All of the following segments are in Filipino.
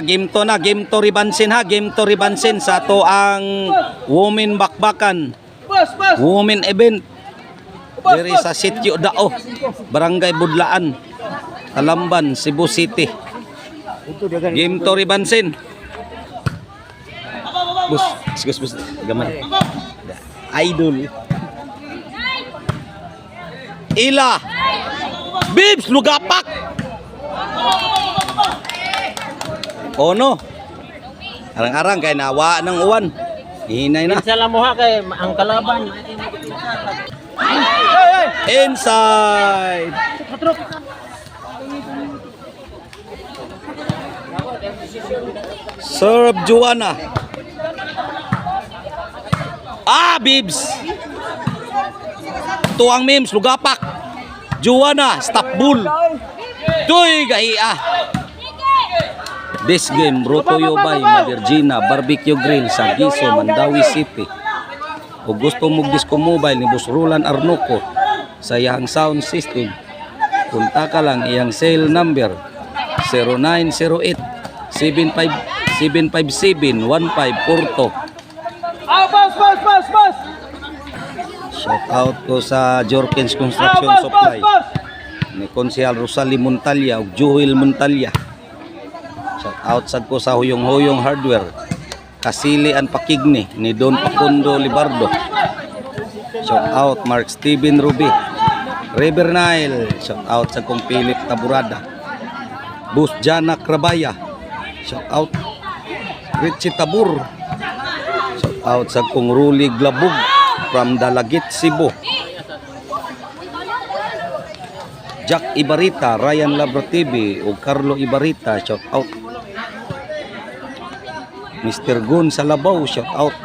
Game to Ribansin ha. Game to Ribansin sa to ang women bakbakan. Women event. Diri sa Sitio Dao, Barangay Budlaan, Talamban, Cebu City. Game to Ribansin. Bus. Gamay. Idol. Ila. Bibs lugapak. Ono. Arang-arang kay nawa ng uwan. Hinay na. Sa lamuha kay ang kalaban. Inside. Serve Juana. Bibs. Tuang Mims lugapak. Juana stop bull. Tuy gahiya. This game brought to you by Madirgina Barbecue Grill sa Giso, Mandawi City. Kung gusto mo disco mobile ni Boss Roland Arnoco sa iyang sound system, punta ka lang iyang cell number 0908 757 1542. Shout out ko sa Jorkins Construction Supply ni Konsehal Rosalie Montalya ug Joel Montalya. Shout out sad ko sa Huyong Hardware, Kasili an Pakigni ni Don Pacundo Libardo. Shout out Mark Steven Ruby, River Nile. Shout out sa kong Philip Taburada, Bus Jana Krabaya. Shout out Richie Tabur. Shout out sa kong Ruli Glabug from Dalagit, Cebu. Jack Ibarita, Ryan Labra TV o Carlo Ibarita. Shout out Mr. Gun Salabaw. Shout out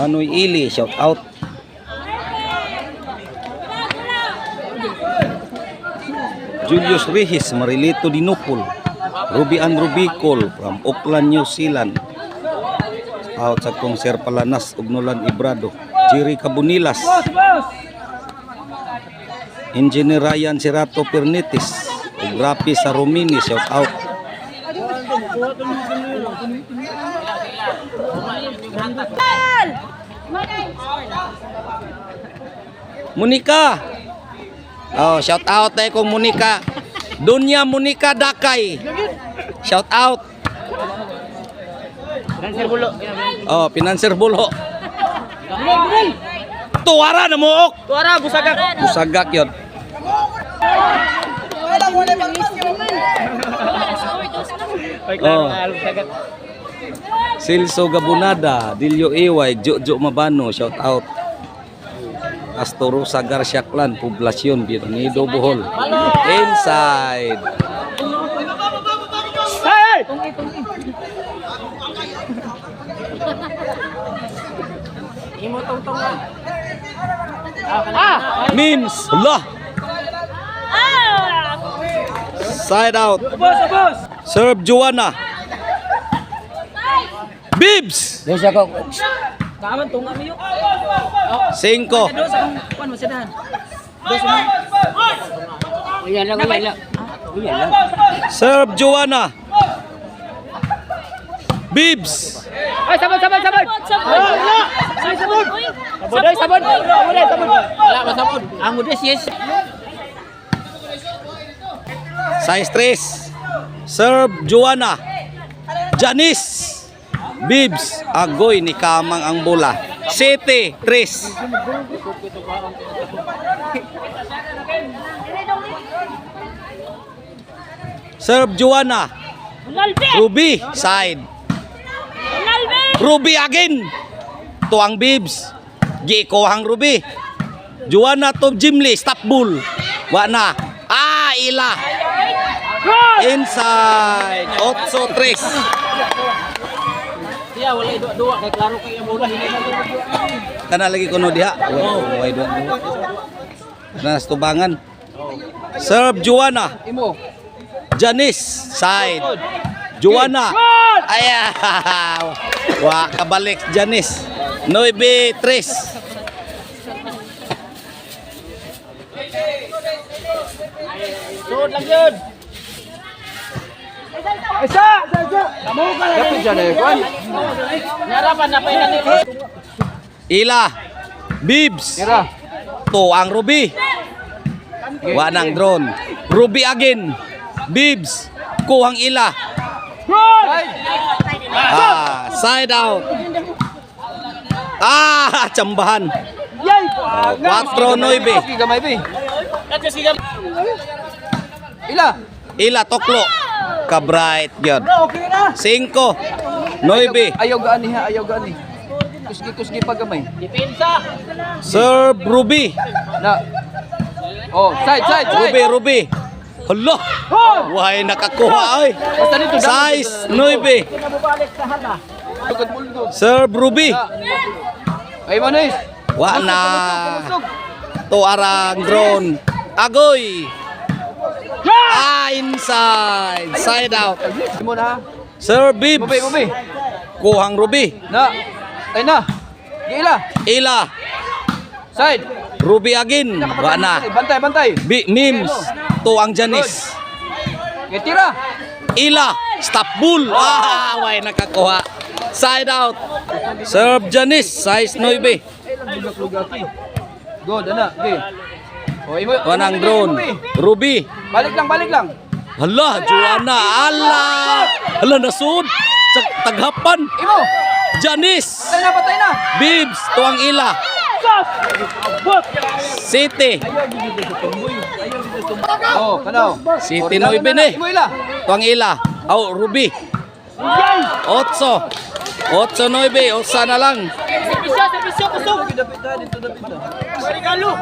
Manoy Ili. Shout out Julius Rehis, Marilito Dinupol, Ruby and Rubicol from Auckland, New Zealand. Out sa kong Sir Palanas Ugnolan Ibrado, Jerry Cabunilas, Engineer Ryan Serato Pernitis, Rapi Saromini. Shout out Monica. Shout out tayo kong Monica. Dunya Monica Dakay. Shout out. Financer bulo. Financer bulo. Tuwara na muok. Tuara busagak. Busagak yun. Silso Gabunada, Dilio Iway, Jojo Mabano. Shout out Astoro Sagar Syaklan, Poblasyon Birnido Bohol. Inside. Hey! Imo tong-tong Mims. Allah. Side out. Serve Juana. Bibs. Desa ko. Kaman tong amiyo. 5. Dos ang kuan masadahan. Dos mo. Uyan lang. Serve Juana. Bibs. Ay sabon. Sabon. Wala masabon. Ang udes yes. Size 3. Serve Juana. Janice. Bibs. Agoy ni Kamang ang bola. 7-3. Serve Juana. Ruby. Side. Ruby again. Tuang Bibs. Gikohang Ruby. Juana to Jimli. Stop bull. Wana. Ila. Inside. 8-3. Siya wala dua kay klaro kay ang bola hindi na. Kana lagi kuno diha. Way dua. Nas tubangan. Serve Juana. Imo. Janice. Side. Juana. Aya. Wa kabalik Janice. 9-3. Sud lang yun. Dapat siya na yun. Narapan na pa yun nito. Ila. Bibs. Tira. To ang Ruby. Wanang drone. Ruby again. Bibs. Kuhang Ila. Side out. Chambahan. 4-9. Sige, gamay be. Ila. Ila toklo. Ka-bright yun. 5. 9. Ayaw gaani ha, ayaw gaani. Kusgi pa gamay. Depensa. Serve Ruby. Na. Oh, side. Ruby. Hala. Why nakakuha ay. Basta dito. Size 9. Nabubalik sa hala. Serve Ruby. Ay mo nis. Wa na. To arang drone. Agoy. Inside. Side out. Mo na. Serve Bibs. Bubi. Kuhang Ruby. Na. Ay na. Gila. Ila. Side. Ruby again. Wa na. Bantay. Mims. To ang Janice. Okay, tira. Ila. Stop bull. Why nakakuha. Side out. Serve Janice. Size 9. Good, ana. Okay. Oh, imo. Wanang drone. Ruby. Balik lang. Hala, Joanna. Hala, nasud. Taghapan. Imo. Janice. Patay na. Bibs. Tuang Ila. City. Oh, kanaw. City 9 eh. Imo ila. Tuang Ila. Ruby. 8. 8-9. Usa na lang. Servisyo, kusog. Regalo.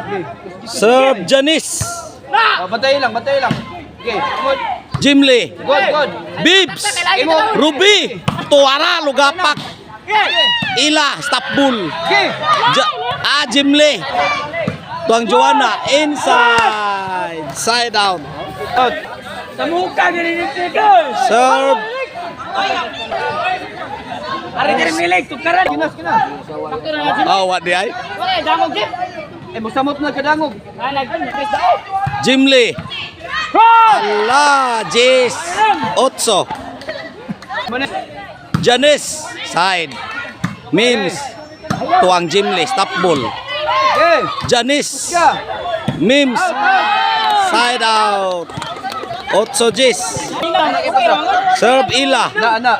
Serve Janice. Bantay lang. Okay, good. Jimly. Good. Bibs. Imo. Ruby. Tuara. Lugapak. Ila. Stop bull. Okay. Jimly. Tuang Joanna. Inside. Side out. Out. Sa mukha ganyan dito. Serve. Ari ka rin milig, tukaran. Kinas. What di ay? Okay, damog din. Musamot na kadangog. Nagpres daw. Jimly. Ala. Jis. 8. Muna. Janice. Side. Mims. Tuang Jimly. Stop bull. Okay. Janice. Ka. Mims. Side out. 8 Jis. Serve Ila. Na.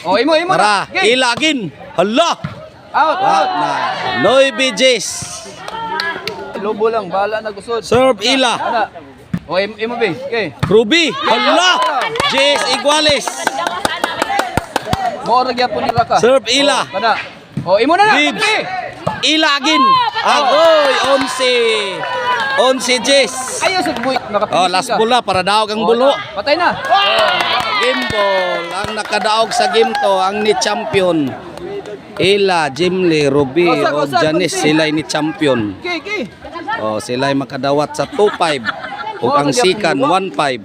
Oh, imo. Para. Okay. Ila again. Hala. Out. Na. 9 Jis. Lobo lang, bahala na gusod. Serve Ila. Ana. Oh, imo be. Okay. Ruby. Hala. Jis Iguales. Mo ra gyapon ni Raka. Serve Ila. Kana. Oh, imo na. Bibs. Ila again. Agoy. 11 Jis. Ayaw sa buhi. Last bola para daog ang bulo. Patay na. Game ball. Ang nakadaog sa game to, ang ni champion. Ila, Jimly, Ruby, o Janice, sila ni champion. Okay. Sila makadawat sa 2-5. O ang sikan, 1-5.